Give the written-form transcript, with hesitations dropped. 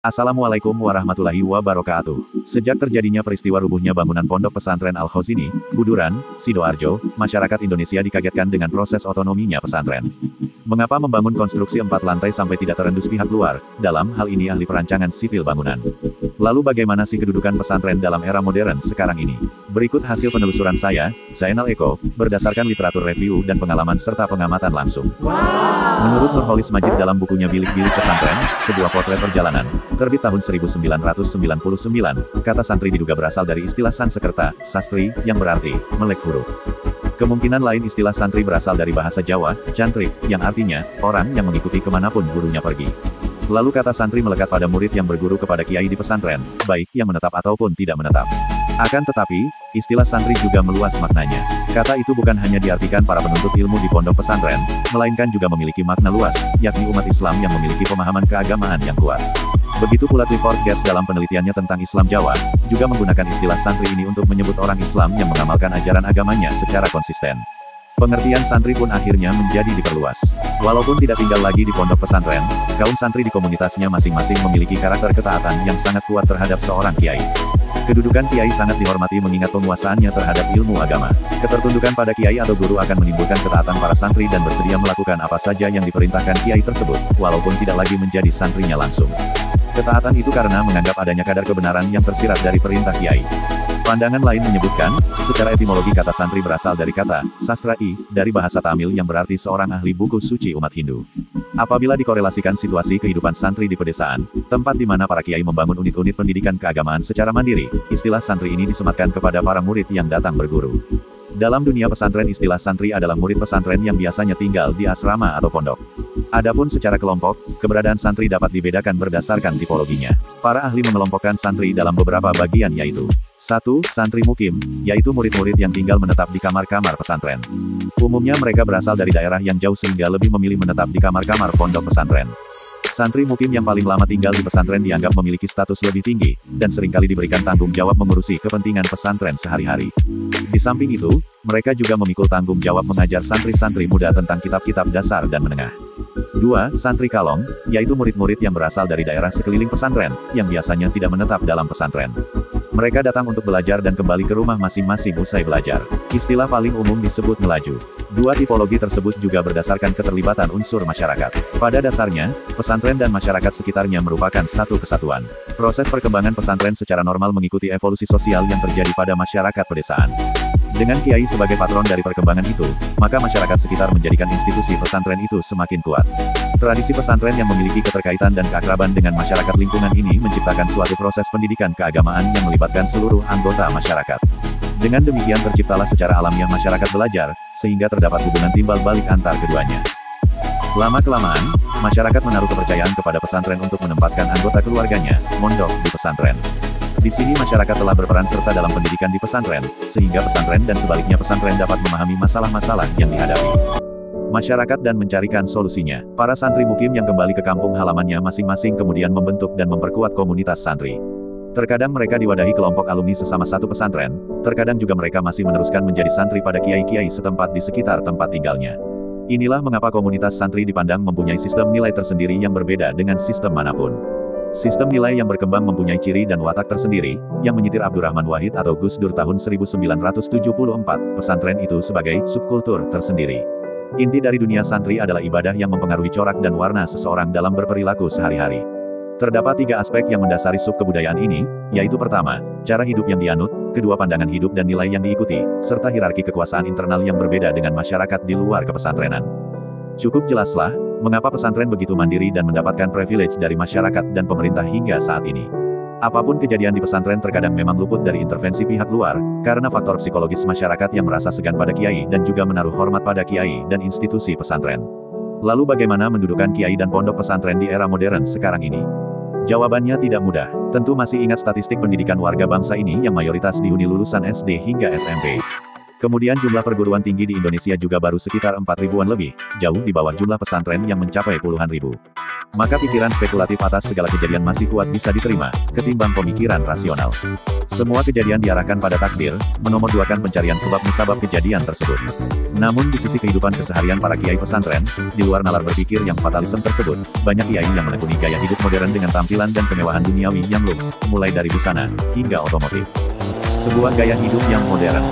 Assalamualaikum warahmatullahi wabarakatuh. Sejak terjadinya peristiwa rubuhnya bangunan Pondok Pesantren Al-Khozini, Buduran, Sidoarjo, masyarakat Indonesia dikagetkan dengan proses otonominya pesantren. Mengapa membangun konstruksi 4 lantai sampai tidak terendus pihak luar, dalam hal ini ahli perancangan sipil bangunan? Lalu bagaimana sih kedudukan pesantren dalam era modern sekarang ini? Berikut hasil penelusuran saya, Zainal Eko, berdasarkan literatur review dan pengalaman serta pengamatan langsung. Menurut Nurholis Majid dalam bukunya Bilik-Bilik Pesantren, sebuah potret perjalanan, terbit tahun 1999, kata santri diduga berasal dari istilah Sansekerta, sastri, yang berarti, melek huruf. Kemungkinan lain istilah santri berasal dari bahasa Jawa, cantrik, yang artinya, orang yang mengikuti kemanapun gurunya pergi. Lalu kata santri melekat pada murid yang berguru kepada kiai di pesantren, baik yang menetap ataupun tidak menetap. Akan tetapi, istilah santri juga meluas maknanya. Kata itu bukan hanya diartikan para penuntut ilmu di pondok pesantren, melainkan juga memiliki makna luas, yakni umat Islam yang memiliki pemahaman keagamaan yang kuat. Begitu pula Clifford Geertz dalam penelitiannya tentang Islam Jawa, juga menggunakan istilah santri ini untuk menyebut orang Islam yang mengamalkan ajaran agamanya secara konsisten. Pengertian santri pun akhirnya menjadi diperluas. Walaupun tidak tinggal lagi di pondok pesantren, kaum santri di komunitasnya masing-masing memiliki karakter ketaatan yang sangat kuat terhadap seorang kiai. Kedudukan kiai sangat dihormati mengingat penguasaannya terhadap ilmu agama. Ketertundukan pada kiai atau guru akan menimbulkan ketaatan para santri dan bersedia melakukan apa saja yang diperintahkan kiai tersebut, walaupun tidak lagi menjadi santrinya langsung. Ketaatan itu karena menganggap adanya kadar kebenaran yang tersirat dari perintah kiai. Pandangan lain menyebutkan, secara etimologi kata santri berasal dari kata, sastrai, dari bahasa Tamil yang berarti seorang ahli buku suci umat Hindu. Apabila dikorelasikan situasi kehidupan santri di pedesaan, tempat di mana para kiai membangun unit-unit pendidikan keagamaan secara mandiri, istilah santri ini disematkan kepada para murid yang datang berguru. Dalam dunia pesantren istilah santri adalah murid pesantren yang biasanya tinggal di asrama atau pondok. Adapun secara kelompok, keberadaan santri dapat dibedakan berdasarkan tipologinya. Para ahli mengelompokkan santri dalam beberapa bagian yaitu 1. Santri mukim, yaitu murid-murid yang tinggal menetap di kamar-kamar pesantren. Umumnya mereka berasal dari daerah yang jauh sehingga lebih memilih menetap di kamar-kamar pondok pesantren. Santri mukim yang paling lama tinggal di pesantren dianggap memiliki status lebih tinggi, dan seringkali diberikan tanggung jawab mengurusi kepentingan pesantren sehari-hari. Di samping itu, mereka juga memikul tanggung jawab mengajar santri-santri muda tentang kitab-kitab dasar dan menengah. 2. Santri kalong, yaitu murid-murid yang berasal dari daerah sekeliling pesantren, yang biasanya tidak menetap dalam pesantren. Mereka datang untuk belajar dan kembali ke rumah masing-masing usai belajar. Istilah paling umum disebut melaju. Dua tipologi tersebut juga berdasarkan keterlibatan unsur masyarakat. Pada dasarnya, pesantren dan masyarakat sekitarnya merupakan satu kesatuan. Proses perkembangan pesantren secara normal mengikuti evolusi sosial yang terjadi pada masyarakat pedesaan. Dengan kiai sebagai patron dari perkembangan itu, maka masyarakat sekitar menjadikan institusi pesantren itu semakin kuat. Tradisi pesantren yang memiliki keterkaitan dan keakraban dengan masyarakat lingkungan ini menciptakan suatu proses pendidikan keagamaan yang melibatkan seluruh anggota masyarakat. Dengan demikian terciptalah secara alamiah masyarakat belajar, sehingga terdapat hubungan timbal balik antar keduanya. Lama-kelamaan, masyarakat menaruh kepercayaan kepada pesantren untuk menempatkan anggota keluarganya, mondok, di pesantren. Di sini masyarakat telah berperan serta dalam pendidikan di pesantren, sehingga pesantren dan sebaliknya pesantren dapat memahami masalah-masalah yang dihadapi masyarakat dan mencarikan solusinya. Para santri mukim yang kembali ke kampung halamannya masing-masing kemudian membentuk dan memperkuat komunitas santri. Terkadang mereka diwadahi kelompok alumni sesama satu pesantren, terkadang juga mereka masih meneruskan menjadi santri pada kiai-kiai setempat di sekitar tempat tinggalnya. Inilah mengapa komunitas santri dipandang mempunyai sistem nilai tersendiri yang berbeda dengan sistem manapun. Sistem nilai yang berkembang mempunyai ciri dan watak tersendiri, yang menyitir Abdurrahman Wahid atau Gus Dur tahun 1974, pesantren itu sebagai subkultur tersendiri. Inti dari dunia santri adalah ibadah yang mempengaruhi corak dan warna seseorang dalam berperilaku sehari-hari. Terdapat 3 aspek yang mendasari subkebudayaan ini, yaitu pertama, cara hidup yang dianut, kedua pandangan hidup dan nilai yang diikuti, serta hierarki kekuasaan internal yang berbeda dengan masyarakat di luar kepesantrenan. Cukup jelaslah, mengapa pesantren begitu mandiri dan mendapatkan privilege dari masyarakat dan pemerintah hingga saat ini. Apapun kejadian di pesantren terkadang memang luput dari intervensi pihak luar, karena faktor psikologis masyarakat yang merasa segan pada kiai dan juga menaruh hormat pada kiai dan institusi pesantren. Lalu bagaimana mendudukan kiai dan pondok pesantren di era modern sekarang ini? Jawabannya tidak mudah. Tentu masih ingat statistik pendidikan warga bangsa ini yang mayoritas dihuni lulusan SD hingga SMP. Kemudian jumlah perguruan tinggi di Indonesia juga baru sekitar 4 ribuan lebih, jauh di bawah jumlah pesantren yang mencapai puluhan ribu. Maka pikiran spekulatif atas segala kejadian masih kuat bisa diterima, ketimbang pemikiran rasional. Semua kejadian diarahkan pada takdir, menomorduakan pencarian sebab-musabab kejadian tersebut. Namun di sisi kehidupan keseharian para kiai pesantren, di luar nalar berpikir yang fatalisme tersebut, banyak kiai yang menekuni gaya hidup modern dengan tampilan dan kemewahan duniawi yang luks, mulai dari busana, hingga otomotif. Sebuah gaya hidup yang modern.